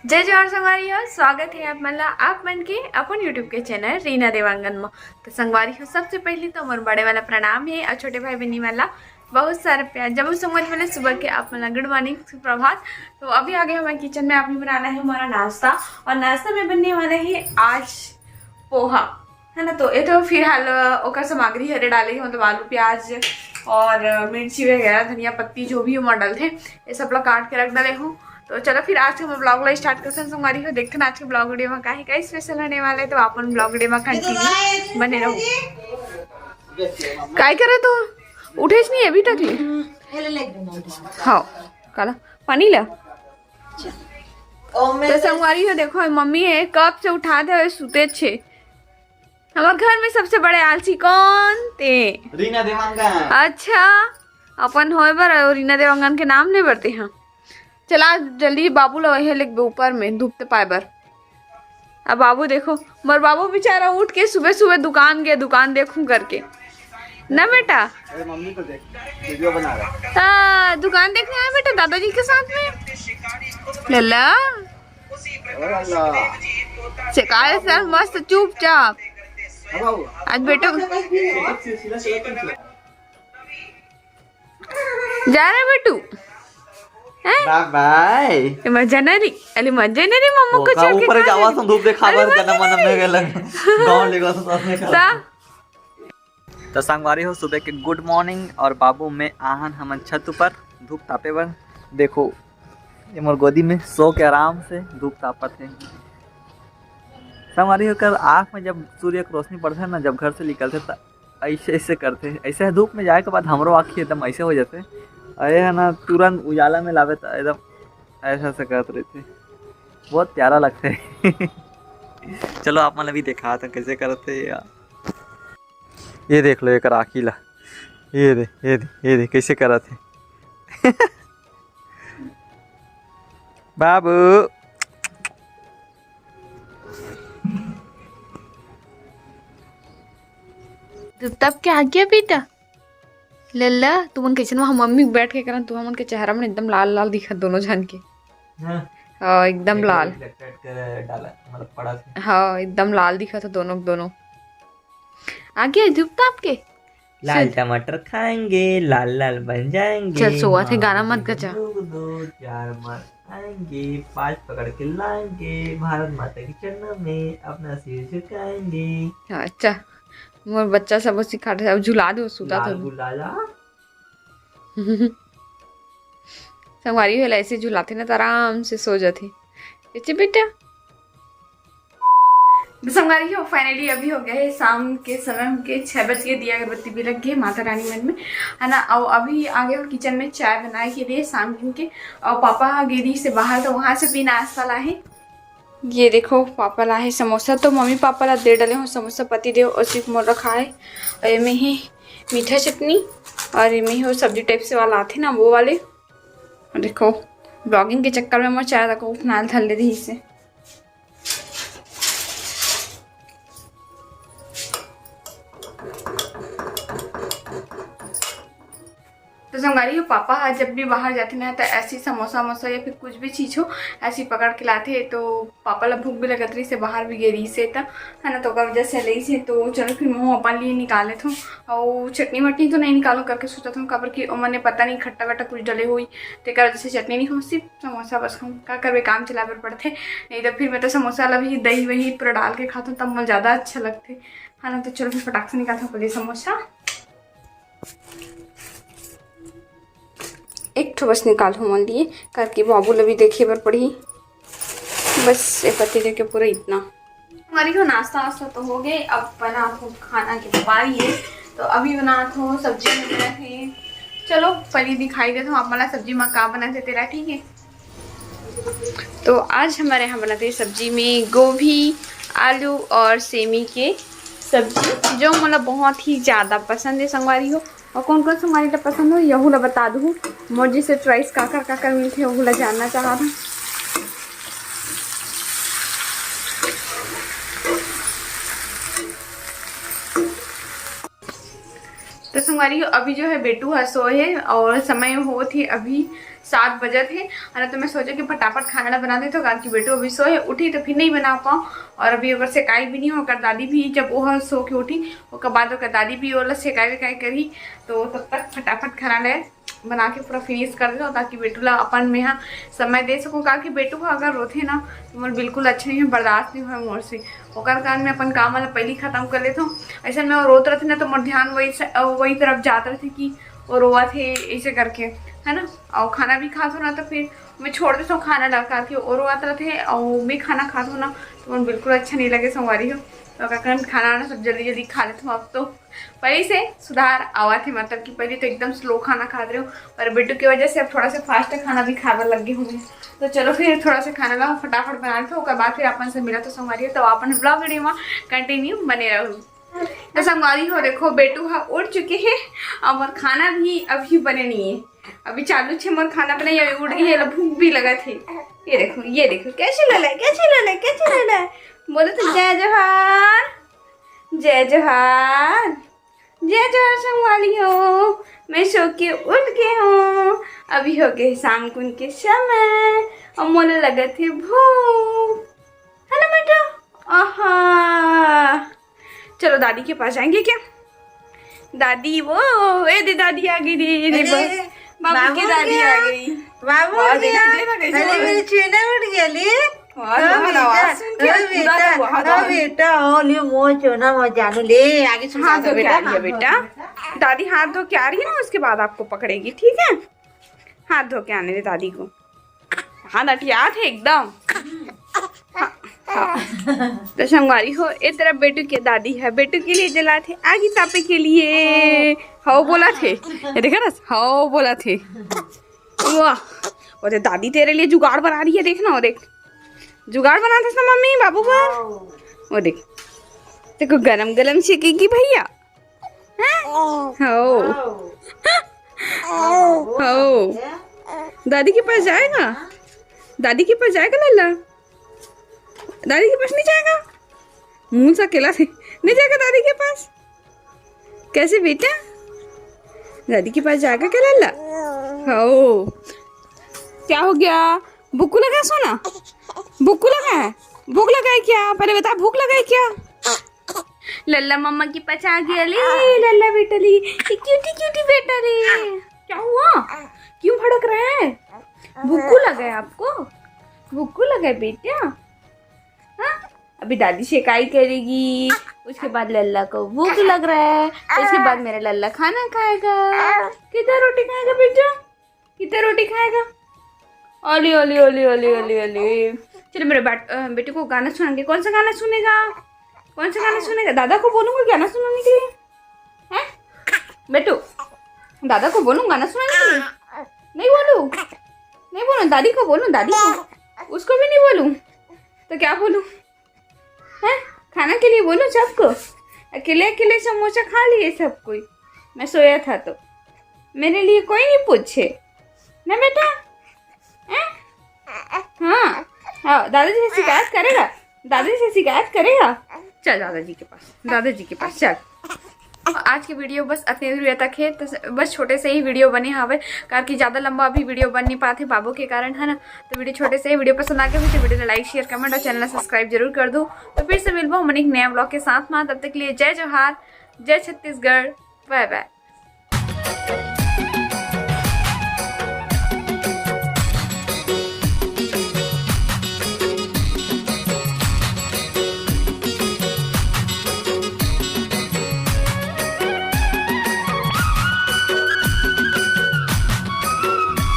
जय जोहार संगवारी हो। स्वागत है आप मन के अपन यूट्यूब के चैनल रीना देवांगन में। तो संगवारी हो, सबसे पहले तो मोर बड़े वाला प्रणाम है और छोटे भाई बहनी वाला बहुत सारा प्यार। जब संगवारी वाले सुबह के आप मन गुड मॉर्निंग सुप्रभात। तो अभी आगे हमारे किचन में अभी बनाना है हमारा नाश्ता, और नाश्ता में बनने वाला है आज पोहा, है ना। तो ये तो फिलहाल ओकर सामग्री हरे डाले मतलब आलू प्याज और मिर्ची वगैरह धनिया पत्ती जो भी मॉडल थे ये सब लोग काट के रख डाले हूँ। तो चलो फिर आज के हम ब्लॉग ला स्टार्ट करते हैं। संगवारी हो, देखते हैं आज के ब्लॉग वीडियो में का स्पेशल होने वाला है। तो अपन ब्लॉग वीडियो में कंटिन्यू बने रहो। काय करे तो उठेस नहीं अभी तक ले। हाँ काला पानी ला। तो संगवारी हो देखो, मम्मी है कब से उठा दे सुते छे। हमारे घर में सबसे बड़े आलसी कौन थे? रीना देवांगन। अच्छा, अपन होए बर रीना देवांगन के नाम ले बरते हैं। चला जल्दी बाबू लगे लिख ऊपर में धूपते पाए बर। अब बाबू देखो, मर बाबू बेचारा उठ के सुबह सुबह दुकान गए, दुकान देखूं करके ना बेटा। अरे मम्मी को देख, वीडियो बना रहा। हाँ दुकान देखने आया बेटा दादाजी के साथ में। लल्ला शिकायत सर मस्त चुपचाप। आज बेटो जा रहे बेटू बाय मजा नहीं अली मजा नहीं मम्मा को चल के ऊपर जावा सं धूप देखावर जन्म मन में गेलन गांव लेगा तो सामने का। तो संगवारी हो, सुबह के गुड मॉर्निंग। और बाबू में आहन हमन छत ऊपर धूप तापे बर। देखो ये मोर गोदी में सो के आराम से धूप तापत है। संगवारी होकर आँख में जब सूर्य की रोशनी पड़ता है ना, जब घर से निकलते तो ऐसे ऐसे करते, ऐसे धूप में जाए के बाद हमरो आँखी एकदम ऐसे हो जाते। अरे है ना, तुरंत उजाला में लावे तो एकदम ऐसा ऐसा करते रहते, बहुत प्यारा लगता है। चलो आप मन अभी देखा था कैसे करते यार। ये देख लो एक आँखी ला, ये दे कैसे करते। बाबू तब क्या आ गया बेटा। लल्ला तू मन कैसे वहाँ मम्मी बैठ के करन, तू मन के चेहरा में एकदम लाल लाल दिखत दोनों जन के। हाँ एकदम लाल, हाँ एकदम लाल दिखत है दोनों। आ गया धूप ताप के। लाल टमाटर खाएंगे, लाल लाल बन जाएंगे। चल सोआ थे, गाना मत गजा। दो चार मार आएंगे, 5 पकड़ के लाएंगे, भारत माता के चरणों में अपना सिर झुकाएंगे। अच्छा मोर बच्चा सब सिखा रहे, अब झुला दो सुता था। संगवारी हो ऐसे झुलाते ना तो आराम से सो जाते। अच्छा बेटा संगवारी हो, फाइनली अभी हो गया है शाम के समय, हमके 6 बज के दिया अगरबत्ती भी लग गई माता रानी मन में, है ना। और अभी आगे हो किचन में चाय बनाए के लिए शाम के। और पापा गेरी से बाहर तो वहाँ से भी नाश्ता लाए। ये देखो पापा लाए समोसा, तो मम्मी पापा ला दे डाले हो समोसा पति देव और सिर्फ मोर रखा है। और इनमें ही मीठा चटनी और इनमें ही वो सब्जी टाइप से वाला आते ना वो वाले। और देखो ब्लॉगिंग के चक्कर में मैं चाय रखो नाल थल दे दी इसे। तो संगवारी हो, पापा जब भी बाहर जाते ना तो ऐसी समोसा वमोसा या फिर कुछ भी चीज़ हो ऐसी पकड़ के लाते। तो पापा ला भूख भी लगत रही से बाहर भी गेरी से था, है ना। तो का वजह से ले से तो चलो फिर मैं अपन लिए निकाले थे। और चटनी वटनी तो नहीं निकालो करके सोचा था, खबर कि मैंने पता नहीं खट्टा वट्टा कुछ डले हुई तो एक वजह से चटनी नहीं हो, सिर्फ समोसा बस खाऊँ क्या करवे, काम चलावे पड़ते। नहीं तो फिर मैं तो समोसा ला भी दही वही पूरा डाल के खाता हूँ तब मुझे ज़्यादा अच्छा लगते, है ना। तो चलो फिर फटाक से निकालता हूँ पहले समोसा। एक ठो बस निकाल हूँ मन लिए करके बाबू लभी देखिए बर पड़ी। बस ये पति दे के पूरा इतना हमारी को नाश्ता वास्ता तो हो गए। अब बना तो खाना की बारी है। तो अभी बना तो सब्जी वगैरह है। चलो पहले दिखाई देता हूँ आप मला सब्जी में क्या बनाते तेरा, ठीक है। तो आज हमारे यहाँ बनाते हैं सब्जी में गोभी आलू और सेमी के सब्जी, जो मतलब बहुत ही ज़्यादा पसंद है संगवारी हो। और कौन कौन सा हमारे लिए पसंद हो यहू ला बता दूँ। मर्जी से चॉइस काकर मिलते हैं वो ला जानना चाहा था। तो संगवारी अभी जो है बेटू हसो है और समय हो थी अभी 7 बजे थे। और तो मैं सोचा कि फटाफट खाना बना दे, तो कहा कि बेटो अभी सोए उठी तो फिर नहीं बना पाऊँ। और अभी अगर सेकाई भी नहीं होकर दादी भी जब वो सो के उठी उसके बाद अगर दादी भी वो सेकाई वेकाई करी, तो तब तक फटाफट खाना ले बना के पूरा फिनिश कर दो, ताकि बेटू ला अपन में यहाँ समय दे सकूँ। कहा कि बेटू को अगर रोते ना तो मोर बिल्कुल अच्छा नहीं है, बर्दाश्त नहीं हुआ मोर से। ओकर कारण में अपन काम वाला पहले खत्म कर लेता हूँ। ऐसे में वो रोत रहे थे ना तो मोर ध्यान वही तरफ जाते रहे कि वो रोआ थे ऐसे करके, है ना। और खाना भी खाते हो ना तो फिर मैं छोड़ देता हूँ खाना लगा के, और रोआते रहते और मैं खाना खाता हूँ ना तो मुझे बिल्कुल अच्छा नहीं लगे संगवारी हो। तो कारण खाना वाना सब जल्दी जल्दी खा लेता हूँ। अब तो पहले से सुधार आवा थे, मतलब कि पहले तो एकदम स्लो खाना खा रहे हो, पर बेटू की वजह से अब थोड़ा सा फास्ट खाना भी खाने लग गए होंगे। तो चलो फिर थोड़ा सा खाना ला फटाफट बना लेते, उसके बाद फिर अपन से मिला तो संगवारी तो अपन ब्लॉग वीडियो में कंटिन्यू बने रहो। तो संगवारी हो देखो बेटू हा उड़ चुके हैं और खाना भी अभी बने नहीं है, अभी चालू छे मोर खाना बनाई, अभी उड़ गई है, भूख भी लगा थे। ये देखो कैसे लला बोलो तो जय जोहार जय जोहार जय जोहार संगवारी हो। मैं सो के उठ गई हूँ, अभी हो गए शाम को उनके समय और मोने लगे थे भूख, है ना बेटा। आहा चलो दादी के पास जाएंगे क्या। दादी वो दे दादी आ गई, दे बाबू की दादी आ गई। बाबू मेरी चूना उड़ गई। बेटा ओली मो चूना मो जानू ले आगे हाथ धो के आ रही है बेटा, दादी हाथ धो के आ रही है ना, उसके बाद आपको पकड़ेगी, ठीक है। हाथ धो के आने दे दादी को, हाथ अटिया थे एकदम। तो संगवारी हो एक तरफ बेटू के दादी है, बेटू के लिए जला थे आगे तापे के लिए हाओ बोला थे, ये देखा ना हाओ बोला थे। वाह वो तो दादी तेरे लिए जुगाड़ बना रही है, देखना वो देख जुगाड़ बनाते ना मम्मी बाबू पर, वो देख देखो गरम गरम सेकेगी भैया। हो दादी के पास जाएगा, दादी के पास जाएगा लल्ला, दादी के पास नहीं जाएगा, मुंह सा अकेला से नहीं जाएगा दादी के पास। कैसे बेटा दादी के पास जाएगा क्या लल्ला। हो क्या हो गया, भूख लगा सोना, भूख लगा है, भूख लगा है क्या, पहले बता भूख लगा है क्या। लल्ला मम्मा की पास आ गया ले, लल्ला बेटा ली क्यूटी बेटा रे। क्या हुआ, क्यों भड़क रहा है, भूख लगा है आपको, भूख लगा है बेटा। हाँ अभी दादी शिकायत करेगी, उसके बाद लल्ला को भूख लग रहा है, उसके बाद मेरा लल्ला खाना खाएगा। कितना रोटी खाएगा बेटा, कितना रोटी खाएगा। ओली ओली ओली ओली ओली ओली चलो मेरे बेटे को गाना सुनाएंगे। कौन सा गाना सुनेगा, कौन सा गाना सुनेगा। दादा को बोलूँगा गाना सुनाने के लिए, हैं बेटू दादा को बोलूँ गाना सुनाने के लिए। नहीं बोलूँ, नहीं बोलूँ, दादी को बोलूँ, दादी को, उसको भी नहीं बोलूँ तो क्या बोलूँ, हैं खाना के लिए बोलूँ सबको। अकेले अकेले समोसा खा लिए सब कोई, मैं सोया था तो मेरे लिए कोई नहीं पूछे ना बेटा। हाँ हाँ दादाजी से शिकायत करेगा, दादाजी से शिकायत करेगा। चल दादाजी के पास, दादाजी के पास चल। आज की वीडियो बस अतने तक है, तो बस छोटे से ही वीडियो बने हवे, कारण कि ज़्यादा लंबा अभी वीडियो बन नहीं पाते बाबू के कारण, है ना। तो वीडियो छोटे से ही, वीडियो पसंद आ गया तो वीडियो को लाइक शेयर कमेंट और चैनल सब्सक्राइब जरूर कर दो। तो फिर से मिलवा हम एक नया ब्लॉग के साथ में, तब तक के लिए जय जोहार, जय छत्तीसगढ़, बाय बाय।